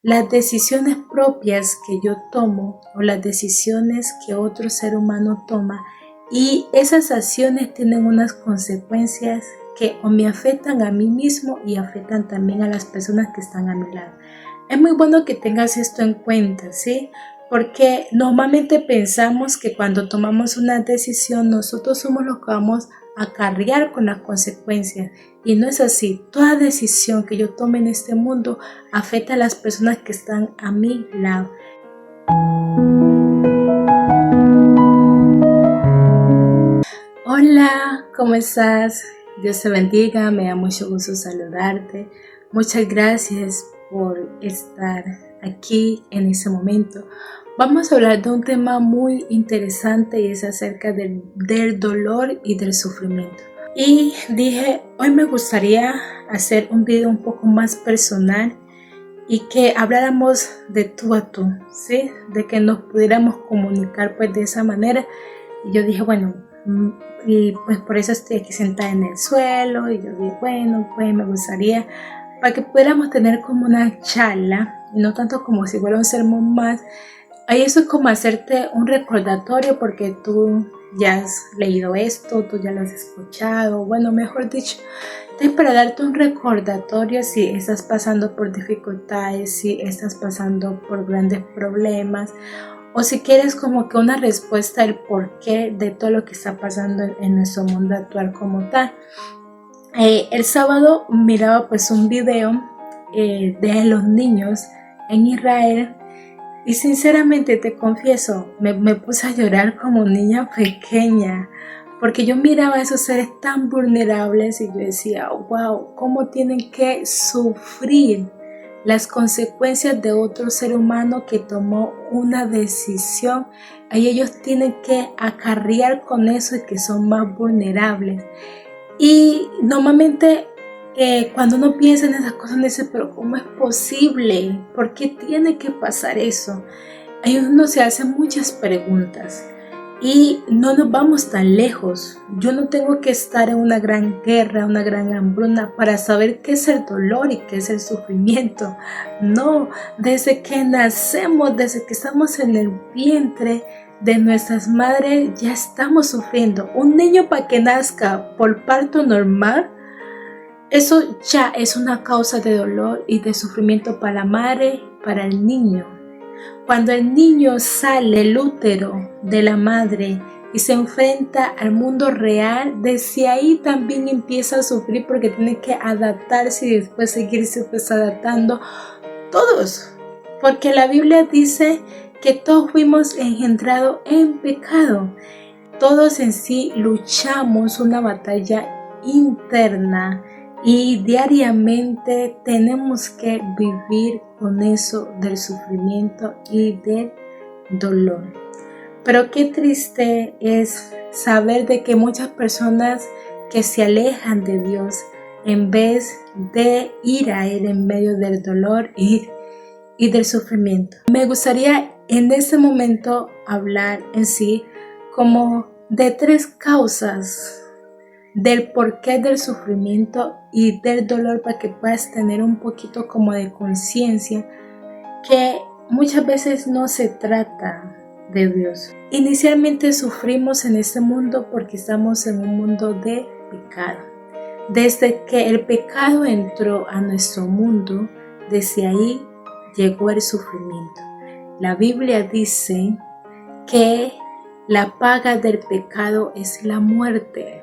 las decisiones propias que yo tomo o las decisiones que otro ser humano toma, y esas acciones tienen unas consecuencias que o me afectan a mí mismo y afectan también a las personas que están a mi lado. Es muy bueno que tengas esto en cuenta, ¿sí? Porque normalmente pensamos que cuando tomamos una decisión nosotros somos los que vamos a cargar con las consecuencias, y no es así. Toda decisión que yo tome en este mundo afecta a las personas que están a mi lado. Hola, ¿cómo estás? Dios te bendiga, me da mucho gusto saludarte. Muchas gracias por estar aquí en este momento. Vamos a hablar de un tema muy interesante y es acerca del dolor y del sufrimiento. Y dije, hoy me gustaría hacer un video un poco más personal y que habláramos de tú a tú, ¿sí? De que nos pudiéramos comunicar pues de esa manera. Y yo dije, bueno, y pues por eso estoy aquí sentada en el suelo, y yo dije, bueno, pues me gustaría para que pudiéramos tener como una charla, y no tanto como si fuera un sermón más. Ahí eso es como hacerte un recordatorio porque tú ya has leído esto, tú ya lo has escuchado, bueno, mejor dicho, es para darte un recordatorio si estás pasando por dificultades, si estás pasando por grandes problemas, o si quieres como que una respuesta al porqué de todo lo que está pasando en nuestro mundo actual como tal. El sábado miraba pues un video de los niños en Israel, y sinceramente te confieso, me puse a llorar como niña pequeña, porque yo miraba a esos seres tan vulnerables y yo decía, wow, cómo tienen que sufrir las consecuencias de otro ser humano que tomó una decisión, y ellos tienen que acarrear con eso y que son más vulnerables. Y normalmente cuando uno piensa en esas cosas, uno dice, pero ¿cómo es posible? ¿Por qué tiene que pasar eso? Ahí uno se hace muchas preguntas y no nos vamos tan lejos. Yo no tengo que estar en una gran guerra, una gran hambruna para saber qué es el dolor y qué es el sufrimiento. No, desde que nacemos, desde que estamos en el vientre de nuestras madres, ya estamos sufriendo. Un niño para que nazca por parto normal, eso ya es una causa de dolor y de sufrimiento para la madre, para el niño. Cuando el niño sale del útero de la madre y se enfrenta al mundo real, desde ahí también empieza a sufrir porque tiene que adaptarse y después seguirse pues adaptando todos. Porque la Biblia dice que todos fuimos engendrados en pecado. Todos en sí luchamos una batalla interna y diariamente tenemos que vivir con eso del sufrimiento y del dolor. Pero qué triste es saber de que muchas personas que se alejan de Dios, en vez de ir a Él en medio del dolor y del sufrimiento. Me gustaría en este momento hablar en sí como de tres causas del porqué del sufrimiento y del dolor, para que puedas tener un poquito como de conciencia que muchas veces no se trata de Dios. Inicialmente sufrimos en este mundo porque estamos en un mundo de pecado. Desde que el pecado entró a nuestro mundo, desde ahí llegó el sufrimiento. La Biblia dice que la paga del pecado es la muerte.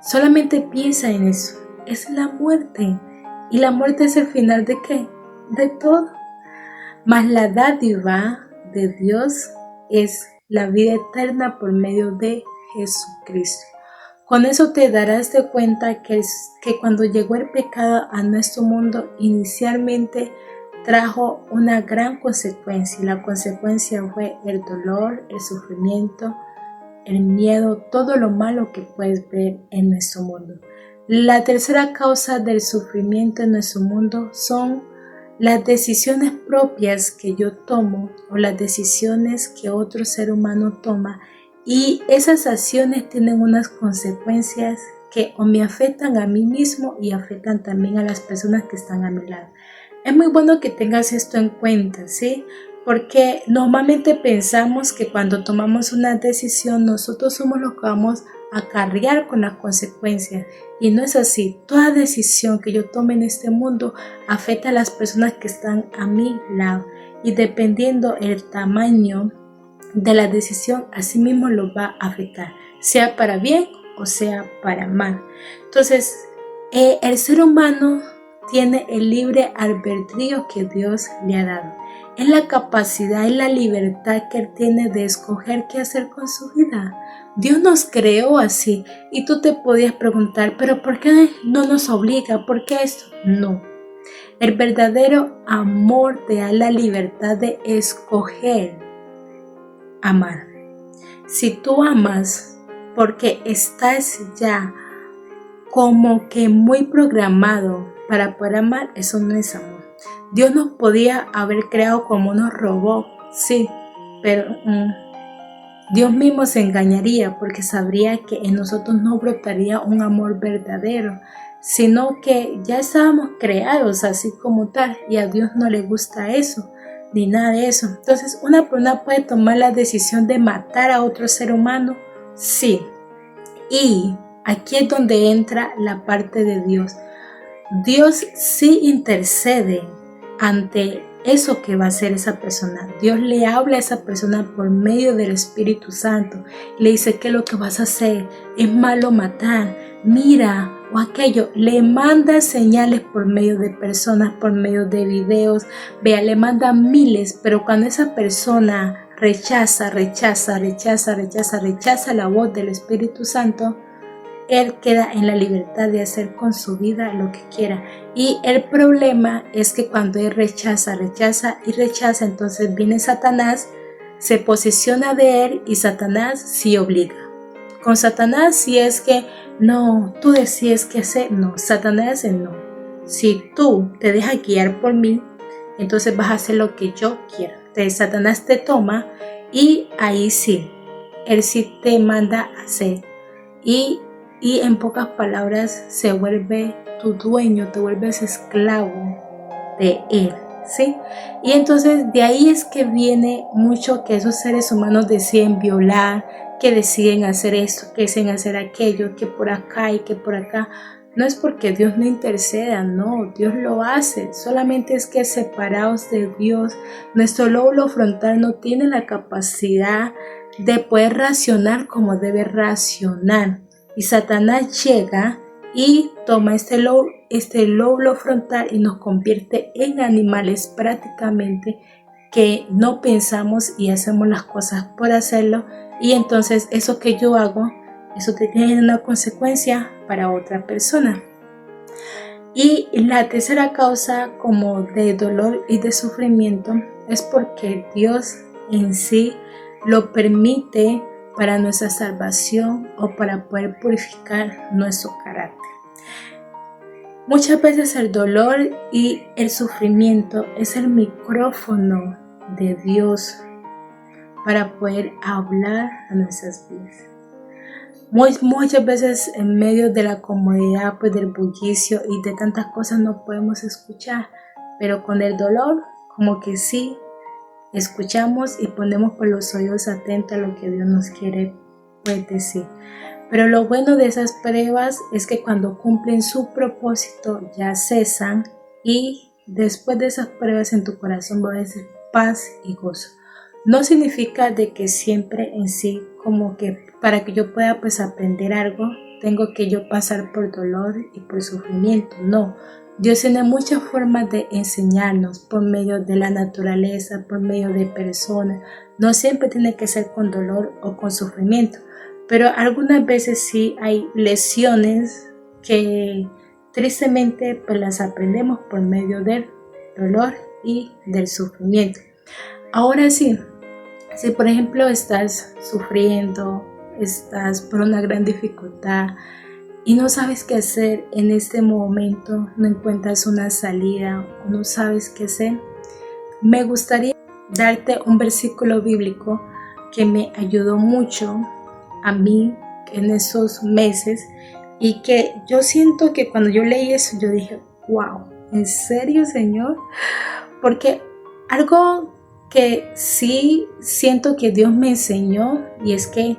Solamente piensa en eso, es la muerte. ¿Y la muerte es el final de qué? De todo. Mas la dádiva de Dios es la vida eterna por medio de Jesucristo. Con eso te darás de cuenta que cuando llegó el pecado a nuestro mundo, inicialmente trajo una gran consecuencia. La consecuencia fue el dolor, el sufrimiento, el miedo, todo lo malo que puedes ver en nuestro mundo. La tercera causa del sufrimiento en nuestro mundo son las decisiones propias que yo tomo o las decisiones que otro ser humano toma, y esas acciones tienen unas consecuencias que o me afectan a mí mismo y afectan también a las personas que están a mi lado. Es muy bueno que tengas esto en cuenta, ¿sí? Porque normalmente pensamos que cuando tomamos una decisión nosotros somos los que vamos a cargar con las consecuencias, y no es así. Toda decisión que yo tome en este mundo afecta a las personas que están a mi lado, y dependiendo el tamaño de la decisión, así mismo lo va a afectar, sea para bien o sea para mal. Entonces, el ser humano tiene el libre albedrío que Dios le ha dado. Es la capacidad y la libertad que él tiene de escoger qué hacer con su vida. Dios nos creó así, y tú te podías preguntar, pero ¿por qué no nos obliga? ¿Por qué esto? No. El verdadero amor te da la libertad de escoger amar. Si tú amas porque estás ya como que muy programado para poder amar, eso no es amor. Dios nos podía haber creado como unos robots, sí, pero Dios mismo se engañaría, porque sabría que en nosotros no brotaría un amor verdadero, sino que ya estábamos creados así como tal, y a Dios no le gusta eso, ni nada de eso. Entonces, ¿una persona puede tomar la decisión de matar a otro ser humano? Sí. Y aquí es donde entra la parte de Dios. Dios sí intercede ante eso que va a hacer esa persona. Dios le habla a esa persona por medio del Espíritu Santo. Le dice que lo que vas a hacer es malo matar, mira, o aquello. Le manda señales por medio de personas, por medio de videos. Vea, le manda miles, pero cuando esa persona rechaza la voz del Espíritu Santo, él queda en la libertad de hacer con su vida lo que quiera. Y el problema es que cuando él rechaza, entonces viene Satanás, se posiciona de él, y Satanás sí obliga. Con Satanás sí es que no, tú decides qué hacer. No, Satanás es no. Si tú te dejas guiar por mí, entonces vas a hacer lo que yo quiero. Entonces Satanás te toma, y ahí sí, él sí te manda a hacer. Y en pocas palabras se vuelve tu dueño, te vuelves esclavo de él, ¿sí? Y entonces de ahí es que viene mucho que esos seres humanos deciden violar, que deciden hacer esto, que deciden hacer aquello, que por acá y que por acá. No es porque Dios no interceda, no, Dios lo hace, solamente es que separados de Dios, nuestro lóbulo frontal no tiene la capacidad de poder racionar como debe racionar. Y Satanás llega y toma este lóbulo frontal y nos convierte en animales prácticamente, que no pensamos y hacemos las cosas por hacerlo. Y entonces eso que yo hago, eso tiene una consecuencia para otra persona. Y la tercera causa como de dolor y de sufrimiento es porque Dios en sí lo permite para nuestra salvación o para poder purificar nuestro carácter. Muchas veces el dolor y el sufrimiento es el micrófono de Dios para poder hablar a nuestras vidas. Muchas veces en medio de la comodidad, pues del bullicio y de tantas cosas no podemos escuchar, pero con el dolor como que sí escuchamos y ponemos por los oídos atentos a lo que Dios nos quiere decir. Pero lo bueno de esas pruebas es que cuando cumplen su propósito ya cesan, y después de esas pruebas en tu corazón va a haber paz y gozo. No significa de que siempre en sí, como que para que yo pueda pues aprender algo, tengo que yo pasar por dolor y por sufrimiento. No, Dios tiene muchas formas de enseñarnos por medio de la naturaleza, por medio de personas. No siempre tiene que ser con dolor o con sufrimiento, pero algunas veces sí hay lesiones que tristemente pues las aprendemos por medio del dolor y del sufrimiento. Ahora sí, si por ejemplo estás sufriendo, estás por una gran dificultad y no sabes qué hacer en este momento, no encuentras una salida o no sabes qué hacer, me gustaría darte un versículo bíblico que me ayudó mucho a mí en esos meses, y que yo siento que cuando yo leí eso yo dije, wow, ¿En serio, Señor? Porque algo que sí siento que Dios me enseñó, y es que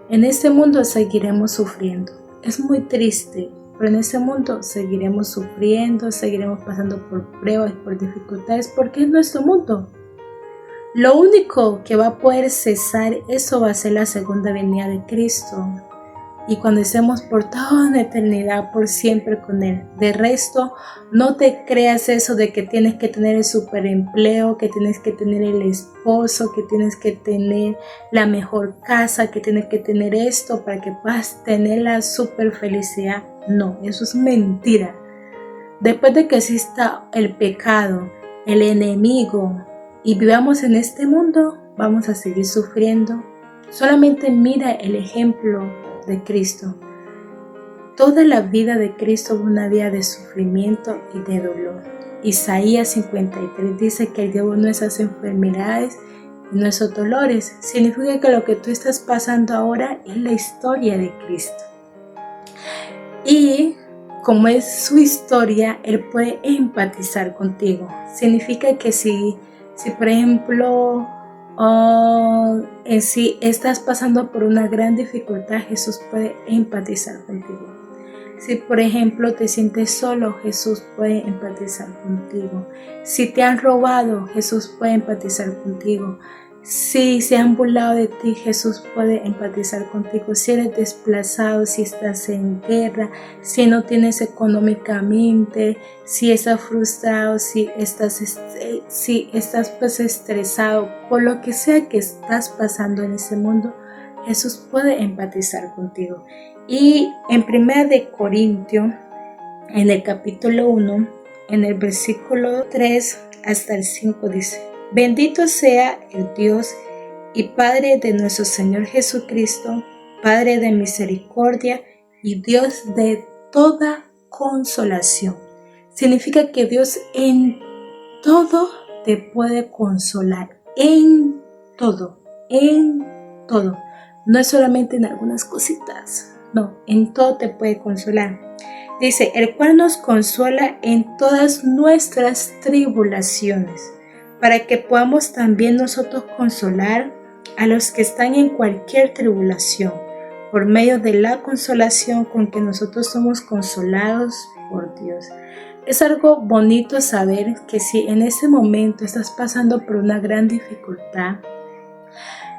en este mundo seguiremos sufriendo. Es muy triste, pero en este mundo seguiremos sufriendo, seguiremos pasando por pruebas, por dificultades, porque es nuestro mundo. Lo único que va a poder cesar eso va a ser la segunda venida de Cristo. Y cuando estemos por toda una eternidad, por siempre con Él. De resto, no te creas eso de que tienes que tener el superempleo, que tienes que tener el esposo, que tienes que tener la mejor casa, que tienes que tener esto para que puedas tener la super felicidad. No, eso es mentira. Después de que exista el pecado, el enemigo, y vivamos en este mundo, vamos a seguir sufriendo. Solamente mira el ejemplo de Cristo. Toda la vida de Cristo fue una vida de sufrimiento y de dolor. Isaías 53 dice que Él llevó nuestras enfermedades y nuestros dolores. Significa que lo que tú estás pasando ahora es la historia de Cristo. Y como es su historia, Él puede empatizar contigo. Significa que si por ejemplo, si estás pasando por una gran dificultad, Jesús puede empatizar contigo. Si por ejemplo te sientes solo, Jesús puede empatizar contigo. Si te han robado, Jesús puede empatizar contigo. Si se han burlado de ti, Jesús puede empatizar contigo. Si eres desplazado, si estás en guerra, si no tienes económicamente, si estás frustrado, si estás pues estresado, por lo que sea que estás pasando en ese mundo, Jesús puede empatizar contigo. Y en 1 de Corintios, en el capítulo 1, en el versículo 3 hasta el 5 dice: Bendito sea el Dios y Padre de nuestro Señor Jesucristo, Padre de misericordia y Dios de toda consolación. Significa que Dios en todo te puede consolar, en todo. No es solamente en algunas cositas, no, en todo te puede consolar. Dice, el cual nos consola en todas nuestras tribulaciones, para que podamos también nosotros consolar a los que están en cualquier tribulación, por medio de la consolación con que nosotros somos consolados por Dios. Es algo bonito saber que si en ese momento estás pasando por una gran dificultad,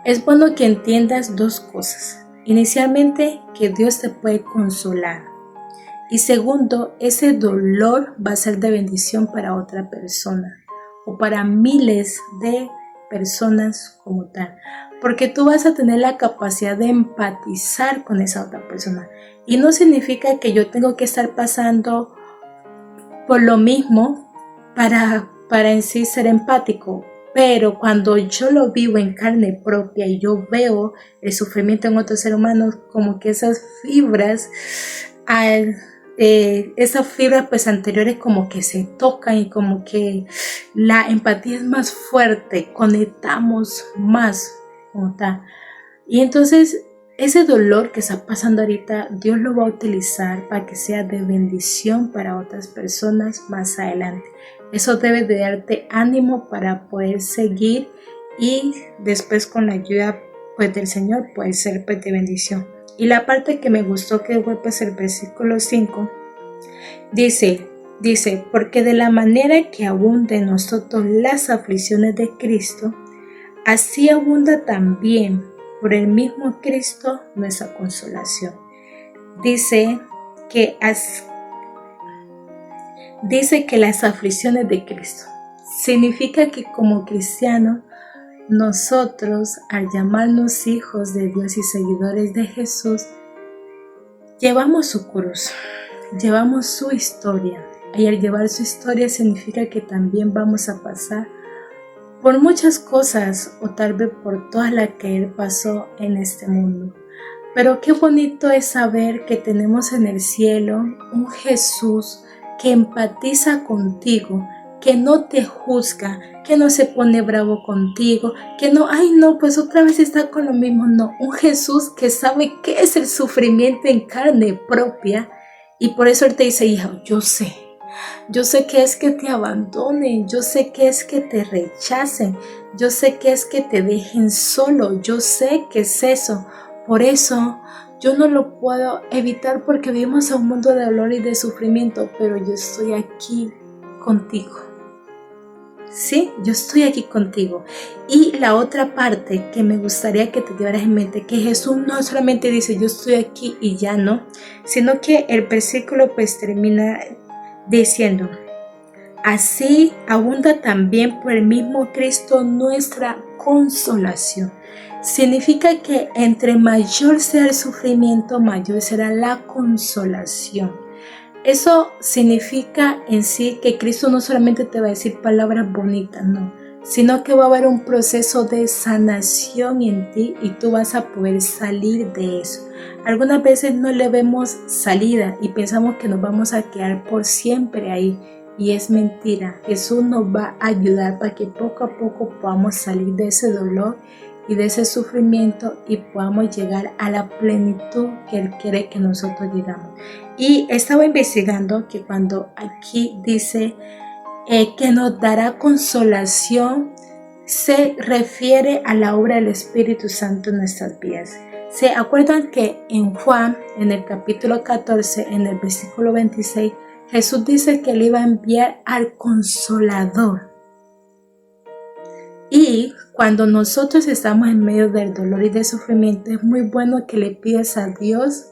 es bueno que entiendas dos cosas. Inicialmente, que Dios te puede consolar. Y segundo, ese dolor va a ser de bendición para otra persona o para miles de personas como tal, porque tú vas a tener la capacidad de empatizar con esa otra persona. Y no significa que yo tengo que estar pasando por lo mismo para en sí ser empático, pero cuando yo lo vivo en carne propia y yo veo el sufrimiento en otro ser humano, como que esas fibras pues anteriores como que se tocan y como que la empatía es más fuerte, conectamos más como tal. Y entonces ese dolor que está pasando ahorita, Dios lo va a utilizar para que sea de bendición para otras personas más adelante. Eso debe de darte ánimo para poder seguir y después con la ayuda pues del Señor puede ser pues de bendición. Y la parte que me gustó que fue pues el versículo 5 dice, porque de la manera que abunda en nosotros las aflicciones de Cristo, así abunda también por el mismo Cristo nuestra consolación. Dice que las aflicciones de Cristo significa que como cristianos nosotros, al llamarnos hijos de Dios y seguidores de Jesús, llevamos su cruz, llevamos su historia. Y al llevar su historia significa que también vamos a pasar por muchas cosas o tal vez por todas las que Él pasó en este mundo. Pero qué bonito es saber que tenemos en el cielo un Jesús que empatiza contigo, que no te juzga, que no se pone bravo contigo, que no, pues otra vez está con lo mismo. No, un Jesús que sabe qué es el sufrimiento en carne propia y por eso Él te dice, hija, yo sé. Yo sé que es que te abandonen, yo sé que es que te rechacen, yo sé que es que te dejen solo, yo sé que es eso. Por eso yo no lo puedo evitar porque vivimos en un mundo de dolor y de sufrimiento, pero yo estoy aquí contigo. Sí, yo estoy aquí contigo. Y la otra parte que me gustaría que te llevaras en mente, que Jesús no solamente dice yo estoy aquí y ya no, sino que el versículo pues termina diciendo, así abunda también por el mismo Cristo nuestra consolación. Significa que entre mayor sea el sufrimiento, mayor será la consolación. Eso significa en sí que Cristo no solamente te va a decir palabras bonitas, no, sino que va a haber un proceso de sanación en ti y tú vas a poder salir de eso. Algunas veces no le vemos salida y pensamos que nos vamos a quedar por siempre ahí. Y es mentira. Jesús nos va a ayudar para que poco a poco podamos salir de ese dolor y de ese sufrimiento y podamos llegar a la plenitud que Él quiere que nosotros llegamos. Y estaba investigando que cuando aquí dice que nos dará consolación, se refiere a la obra del Espíritu Santo en nuestras vidas. ¿Se acuerdan que en Juan, en el capítulo 14, en el versículo 26, Jesús dice que Él iba a enviar al Consolador? Y cuando nosotros estamos en medio del dolor y del sufrimiento, es muy bueno que le pidas a Dios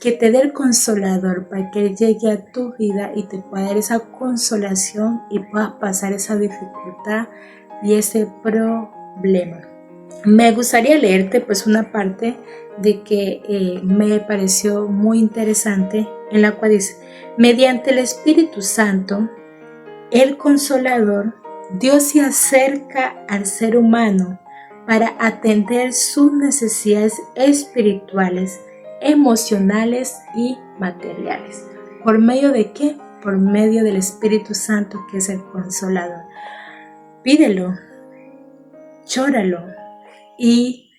que te dé el Consolador para que Él llegue a tu vida y te pueda dar esa consolación y puedas pasar esa dificultad y ese problema. Me gustaría leerte pues una parte de que me pareció muy interesante, en la cual dice, mediante el Espíritu Santo, el Consolador, Dios se acerca al ser humano para atender sus necesidades espirituales, emocionales y materiales. ¿Por medio de qué? Por medio del Espíritu Santo, que es el Consolador. Pídelo, llóralo y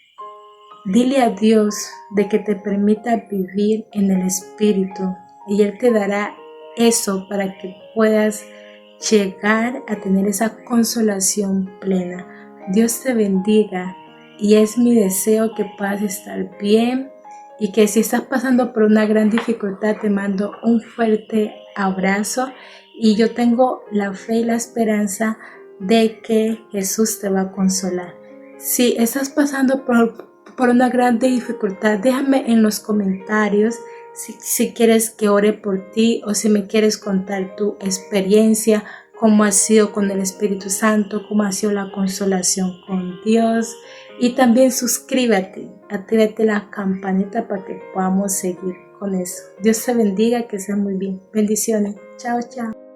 dile a Dios de que te permita vivir en el Espíritu y Él te dará eso para que puedas llegar a tener esa consolación plena. Dios te bendiga y es mi deseo que puedas estar bien y que si estás pasando por una gran dificultad te mando un fuerte abrazo y yo tengo la fe y la esperanza de que Jesús te va a consolar. Si estás pasando por una gran dificultad, déjame en los comentarios si quieres que ore por ti o si me quieres contar tu experiencia, cómo ha sido con el Espíritu Santo, cómo ha sido la consolación con Dios. Y también suscríbete, actívate la campanita para que podamos seguir con eso. Dios te bendiga, que estés muy bien. Bendiciones. Chao, chao.